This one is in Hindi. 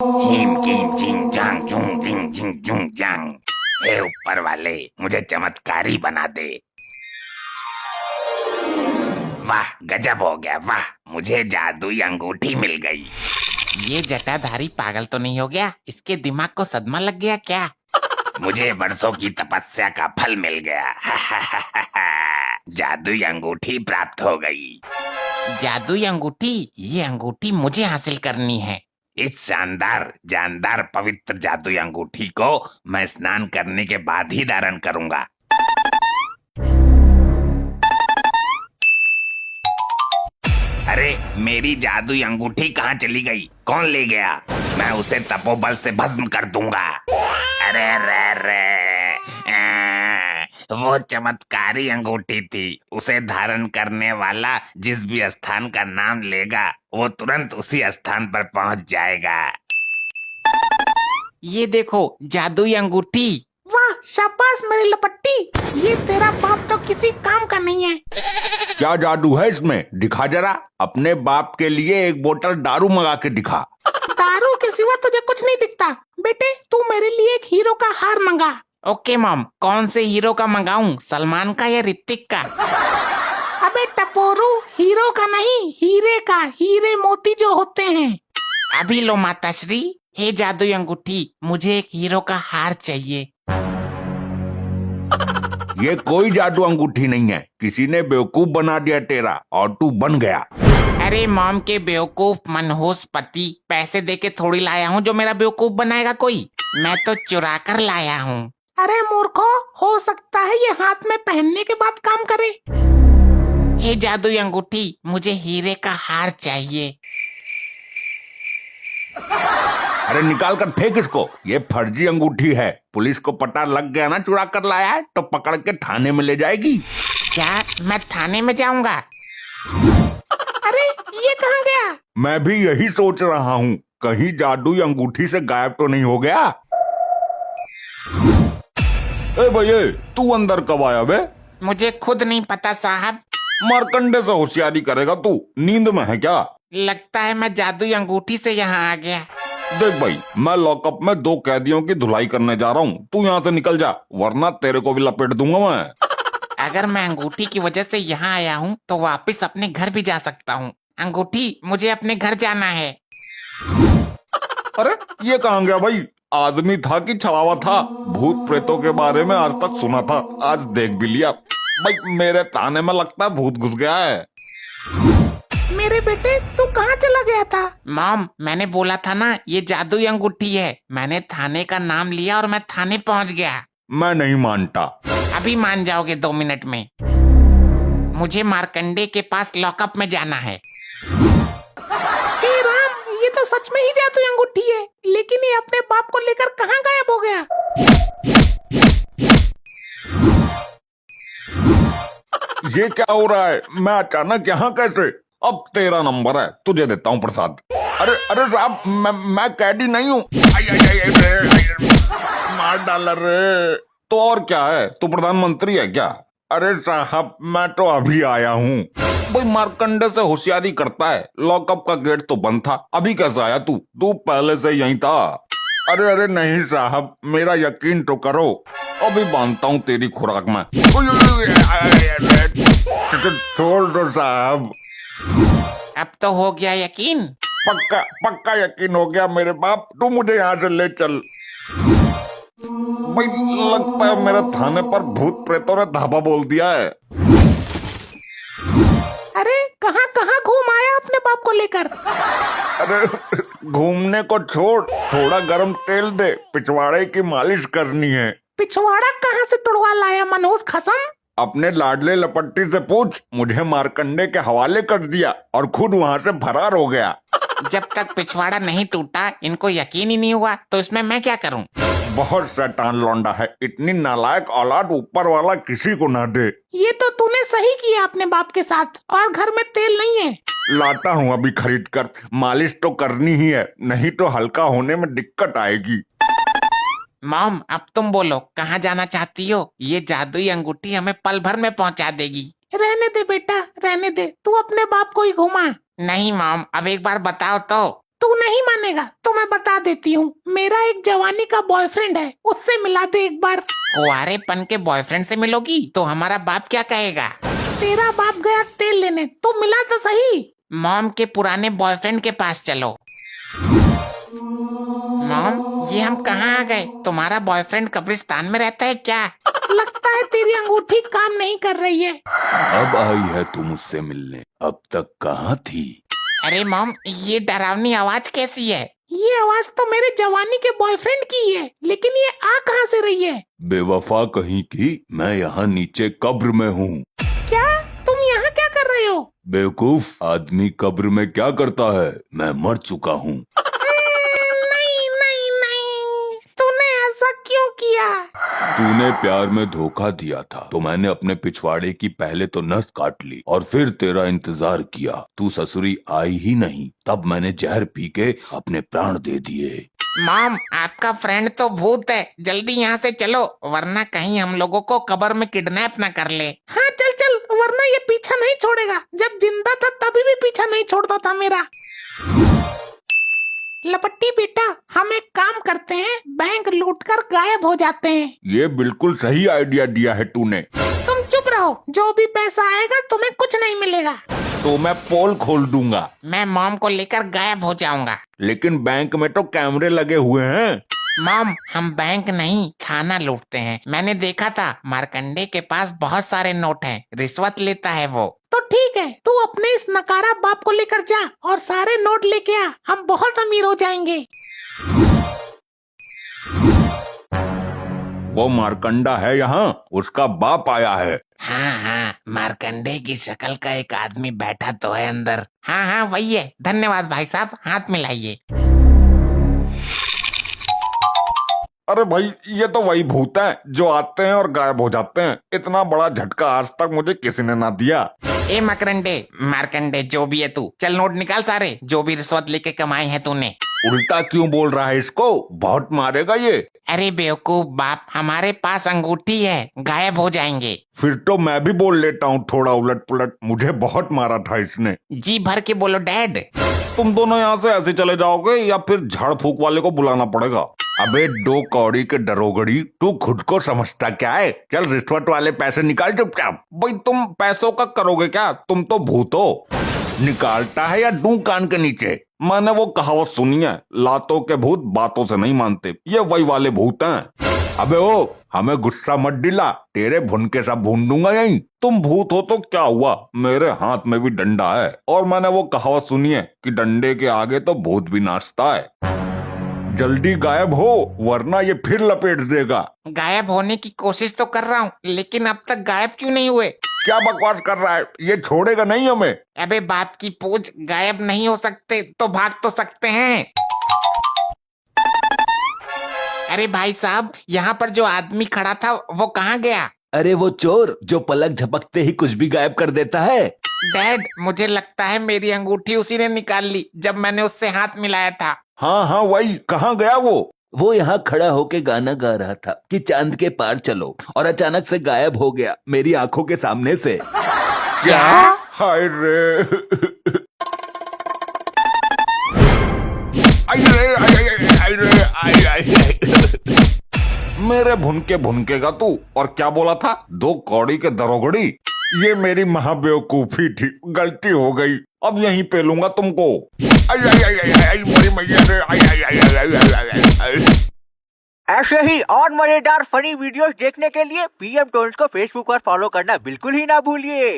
हिम किम चिंग चांग चुंग चिंग चिंग चुंग चांग। हे ऊपर वाले, मुझे चमत्कारी बना दे। वाह, गजब हो गया, वाह, मुझे जादुई अंगूठी मिल गई। ये जटाधारी पागल तो नहीं हो गया? इसके दिमाग को सदमा लग गया क्या? मुझे बरसों की तपस्या का फल मिल गया। जादुई अंगूठी प्राप्त हो गई। जादुई अंगूठी? ये अंगूठी मुझे हासिल करनी है। इस शानदार जानदार पवित्र जादुई अंगूठी को मैं स्नान करने के बाद ही धारण करूंगा। अरे, मेरी जादुई अंगूठी कहाँ चली गई? कौन ले गया? मैं उसे तपोबल से भस्म कर दूंगा। अरे रे रे, वो चमत्कारी अंगूठी थी। उसे धारण करने वाला जिस भी स्थान का नाम लेगा, वो तुरंत उसी स्थान पर पहुंच जाएगा। ये देखो, जादुई अंगूठी। वाह, शाबाश मेरी लपट्टी। ये तेरा बाप तो किसी काम का नहीं है। क्या जादू है इसमें? दिखा जरा। अपने बाप के लिए एक बोतल दारू मंगा के दिखा। दारू के सिवा तुझे कुछ नहीं दिखता। बेटे, तू मेरे लिए एक हीरो का हार मंगा। ओके मॉम, कौन से हीरो का मंगाऊं? सलमान का या ऋतिक का? अबे टपोरू, हीरो का नहीं, हीरे का। हीरे मोती जो होते हैं। अभी लो माताश्री। हे जादुई अंगूठी, मुझे एक हीरो का हार चाहिए। ये कोई जादू अंगूठी नहीं है। किसी ने बेवकूफ बना दिया तेरा और तू बन गया। अरे मॉम के बेवकूफ मनहूस पति, पैसे देके थोड़ी लाया हूँ जो मेरा बेवकूफ बनाएगा कोई। मैं तो चुरा कर लाया हूँ। अरे मूर्खो, हो सकता है ये हाथ में पहनने के बाद काम करे। हे जादुई अंगूठी, मुझे हीरे का हार चाहिए। अरे निकाल कर फेंक इसको। ये फर्जी अंगूठी है। पुलिस को पता लग गया ना चुरा कर लाया है, तो पकड़ के थाने में ले जाएगी। क्या मैं थाने में जाऊंगा? अरे ये कहाँ गया? मैं भी यही सोच रहा हूँ, कहीं जादुई अंगूठी से गायब तो नहीं हो गया। ए भैया, तू अंदर कब आया बे? मुझे खुद नहीं पता साहब। मारकंडे से होशियारी करेगा तू? नींद में है क्या? लगता है मैं जादुई अंगूठी से यहाँ आ गया। देख भाई, मैं लॉकअप में 2 कैदियों की धुलाई करने जा रहा हूँ। तू यहाँ से निकल जा, वरना तेरे को भी लपेट दूंगा मैं। अगर मैं अंगूठी की वजह से यहाँ आया हूँ तो वापस अपने घर भी जा सकता हूँ। अंगूठी, मुझे अपने घर जाना है। अरे ये कहाँ गया भाई? आदमी था कि छलावा था? भूत प्रेतों के बारे में आज तक सुना था, आज देख भी लिया। भाई मेरे ताने में लगता है भूत घुस गया है। मेरे बेटे, तू कहाँ चला गया था? मॉम, मैंने बोला था ना, ये जादुई अंगूठी है। मैंने थाने का नाम लिया और मैं थाने पहुँच गया। मैं नहीं मानता। अभी मान जाओगे 2 मिनट में। मुझे मार्कंडे के पास लॉकअप में जाना है। हे राम, ये तो सच में ही जादुई अंगूठी है। लेकिन ये अपने बाप को लेकर कहाँ गायब हो गया? ये क्या हो रहा है? मैं अचानक यहाँ कैसे? अब तेरा नंबर है, तुझे देता हूँ प्रसाद। अरे अरे साहब, मैं कैदी नहीं हूँ। मार डाला रे। तो और क्या है, तू प्रधानमंत्री है क्या? अरे साहब, मैं तो अभी आया हूँ। भाई मार्कंडे से होशियारी करता है। लॉकअप का गेट तो बंद था, अभी कैसे आया तू? तू पहले से यहीं था। अरे अरे नहीं साहब, मेरा यकीन तो करो, अभी बांधता हूँ तेरी खुराक में। छोड़ दो साहब। अब तो हो गया यकीन। पक्का पक्का यकीन हो गया मेरे बाप। तू मुझे यहाँ से ले चल। भाई लगता है मेरे थाने पर भूत प्रेतों ने धाबा बोल दिया है। अरे कहाँ कहाँ घूम आया अपने बाप को लेकर? अरे घूमने को छोड़, थोड़ा गरम तेल दे, पिछवाड़े की मालिश करनी है। पिछवाड़ा कहाँ से तुड़वा लाया मनोज खसम? अपने लाडले लपट्टी से पूछ, मुझे मारकंडे के हवाले कर दिया और खुद वहाँ से फरार हो गया। जब तक पिछवाड़ा नहीं टूटा, इनको यकीन ही नहीं हुआ, तो इसमें मैं क्या करूं? बहुत शैतान लौंडा है। इतनी नालायक औलाद ऊपर वाला किसी को ना दे। ये तो तूने सही किया अपने बाप के साथ। और घर में तेल नहीं है। लाता हूँ अभी खरीद कर। मालिश तो करनी ही है, नहीं तो हल्का होने में दिक्कत आएगी। मॉम, अब तुम बोलो, कहाँ जाना चाहती हो? ये जादुई अंगूठी हमें पल भर में पहुँचा देगी। रहने दे बेटा, रहने दे। तू अपने बाप को ही घुमा। नहीं मॉम, अब एक बार बताओ तो। तू नहीं मानेगा तो मैं बता देती हूँ। मेरा एक जवानी का बॉयफ्रेंड है, उससे मिला दे एक बार। कुंवारेपन के बॉयफ्रेंड से मिलोगी तो हमारा बाप क्या कहेगा? तेरा बाप गया तेल लेने, तो मिला तो सही। मॉम के पुराने बॉयफ्रेंड के पास चलो। मॉम, ये हम कहाँ आ गए? तुम्हारा बॉयफ्रेंड कब्रिस्तान में रहता है क्या? लगता है तेरी अंगूठी काम नहीं कर रही है। अब आई है तू मुझसे मिलने, अब तक कहाँ थी? अरे मॉम, ये डरावनी आवाज कैसी है? ये आवाज तो मेरे जवानी के बॉयफ्रेंड की है, लेकिन ये आ कहाँ से रही है? बेवफा कहीं की, मैं यहाँ नीचे कब्र में हूँ। क्या तुम यहाँ क्या कर रहे हो? बेवकूफ, आदमी कब्र में क्या करता है? मैं मर चुका हूँ। नहीं नहीं नहीं, तूने ऐसा क्यों किया? तूने प्यार में धोखा दिया था तो मैंने अपने पिछवाड़े की पहले तो नस काट ली और फिर तेरा इंतजार किया। तू ससुरी आई ही नहीं, तब मैंने जहर पी के अपने प्राण दे दिए। मॉम, आपका फ्रेंड तो भूत है, जल्दी यहाँ से चलो वरना कहीं हम लोगों को कब्र में किडनैप न कर ले। हाँ चल चल, वरना ये पीछा नहीं छोड़ेगा। जब जिंदा था तभी भी पीछा नहीं छोड़ता था मेरा। लपट्टी बेटा, हम एक काम करते हैं, बैंक लूटकर गायब हो जाते हैं। ये बिल्कुल सही आइडिया दिया है तूने। तुम चुप रहो, जो भी पैसा आएगा तुम्हें कुछ नहीं मिलेगा। तो मैं पोल खोल दूंगा। मैं मॉम को लेकर गायब हो जाऊंगा। लेकिन बैंक में तो कैमरे लगे हुए हैं। मॉम, हम बैंक नहीं थाना लूटते हैं। मैंने देखा था, मार्कंडे के पास बहुत सारे नोट हैं, रिश्वत लेता है वो। तो ठीक है, तू अपने इस नकारा बाप को लेकर जा और सारे नोट लेके आ, हम बहुत अमीर हो जाएंगे। वो मार्कंडा है यहाँ, उसका बाप आया है। हाँ हाँ, मार्कंडे की शक्ल का एक आदमी बैठा तो है अंदर। हाँ हाँ वही है। धन्यवाद भाई साहब, हाथ मिलाइए। अरे भाई, ये तो वही भूत हैं जो आते हैं और गायब हो जाते हैं। इतना बड़ा झटका आज तक मुझे किसी ने ना दिया। ए मार्कंडे, जो भी है तू, चल नोट निकाल सारे, जो भी रिश्वत लेके कमाए हैं तूने। उल्टा क्यों बोल रहा है इसको? बहुत मारेगा ये। अरे बेवकूफ बाप, हमारे पास अंगूठी है, गायब हो जाएंगे। फिर तो मैं भी बोल लेता हूँ थोड़ा उलट पुलट। मुझे बहुत मारा था इसने। जी भर के बोलो डैड। तुम दोनों यहाँ से ऐसे चले जाओगे या फिर झाड़ फूक वाले को बुलाना पड़ेगा। अबे दो कौड़ी के डरोगड़ी, तू खुद को समझता क्या है? चल रिश्वत वाले पैसे निकाल चुपचाप। भाई तुम पैसों का करोगे क्या? तुम तो भूत हो। निकालता है या दूं कान के नीचे? मैंने वो कहावत सुनी है, लातों के भूत बातों से नहीं मानते। ये वही वाले भूत हैं। अबे ओ, हमें गुस्सा मत दिला, तेरे भुनके सब भून दूंगा यहीं। तुम भूत हो तो क्या हुआ, मेरे हाथ में भी डंडा है। और मैंने वो कहावत सुनी है कि डंडे के आगे तो भूत भी नाचता है। जल्दी गायब हो वरना ये फिर लपेट देगा। गायब होने की कोशिश तो कर रहा हूँ, लेकिन अब तक गायब क्यों नहीं हुए? क्या बकवास कर रहा है? ये छोड़ेगा नहीं हमें। अबे बाप की पूछ, गायब नहीं हो सकते तो भाग तो सकते हैं। अरे भाई साहब, यहाँ पर जो आदमी खड़ा था वो कहाँ गया? अरे वो चोर जो पलक झपकते ही कुछ भी गायब कर देता है। डैड, मुझे लगता है मेरी अंगूठी उसी ने निकाल ली जब मैंने उससे हाथ मिलाया था। हाँ हाँ वही, कहाँ गया वो यहाँ खड़ा होके गाना गा रहा था कि चांद के पार चलो, और अचानक से गायब हो गया मेरी आंखों के सामने से। क्या? हाय रे, आई रे, आई रे, आई। मेरे भुनके भुनकेगा तू। और क्या बोला था? दो कौड़ी के दरोगड़ी। ये मेरी महाबेवकूफी थी, गलती हो गई। अब यहीं पे लूंगा तुमको। आई आई आई आई आई मेरी मैया रे, आई आई आई आई आई आई। ऐसे ही और मजेदार फनी वीडियोस देखने के लिए पीएम टोन्स को फेसबुक पर फॉलो करना बिल्कुल ही ना भूलिए।